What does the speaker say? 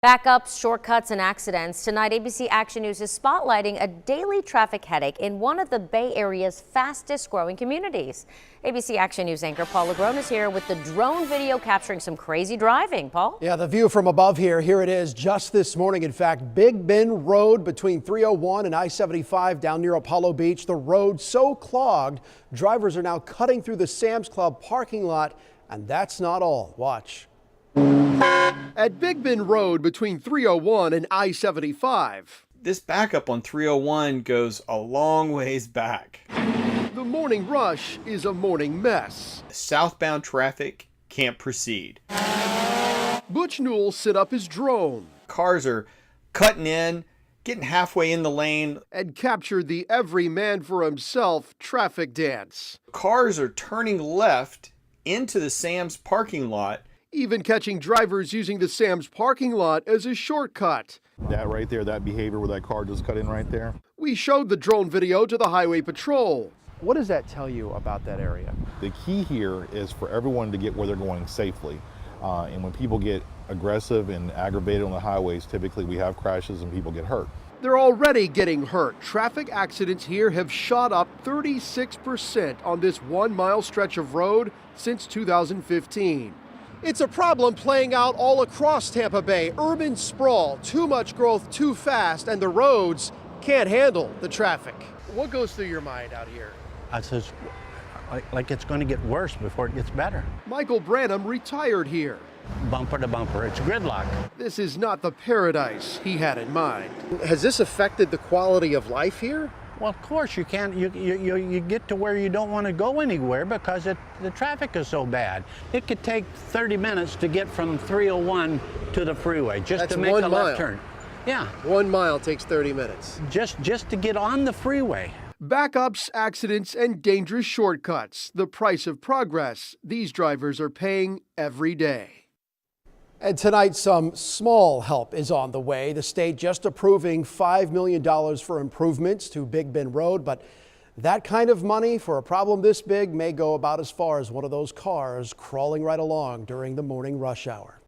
Backups, shortcuts, and accidents. Tonight, ABC Action News is spotlighting a daily traffic headache in one of the Bay Area's fastest growing communities. ABC Action News anchor Paul Legron is here with the drone video capturing some crazy driving. Paul? Yeah, the view from above here it is just this morning. In fact, Big Bend Road between 301 and I-75 down near Apollo Beach. The road so clogged, drivers are now cutting through the Sam's Club parking lot. And that's not all. Watch. At Big Bend Road between 301 and I-75. This backup on 301 goes a long ways back. The morning rush is a morning mess. Southbound traffic can't proceed. Butch Newell set up his drone. Cars are cutting in, getting halfway in the lane. And captured the every man for himself traffic dance. Cars are turning left into the Sam's parking lot. Even catching drivers using the Sam's parking lot as a shortcut. That right there, that behavior where that car just cut in right there. We showed the drone video to the Highway Patrol. What does that tell you about that area? The key here is for everyone to get where they're going safely. And when people get aggressive and aggravated on the highways, typically we have crashes and people get hurt. They're already getting hurt. Traffic accidents here have shot up 36% on this 1 mile stretch of road since 2015. It's a problem playing out all across Tampa Bay. Urban sprawl, too much growth too fast, and the roads can't handle the traffic. What goes through your mind out here? I says, like it's going to get worse before it gets better. Michael Branham retired here. Bumper to bumper, it's gridlock. This is not the paradise he had in mind. Has this affected the quality of life here? Well, of course you can't. You get to where you don't want to go anywhere because the traffic is so bad. It could take 30 minutes to get from 301 to the freeway just to make a left turn. Yeah. 1 mile takes 30 minutes. Just to get on the freeway. Backups, accidents, and dangerous shortcuts. The price of progress these drivers are paying every day. And tonight, some small help is on the way. The state just approving $5 million for improvements to Big Bend Road, but that kind of money for a problem this big may go about as far as one of those cars crawling right along during the morning rush hour.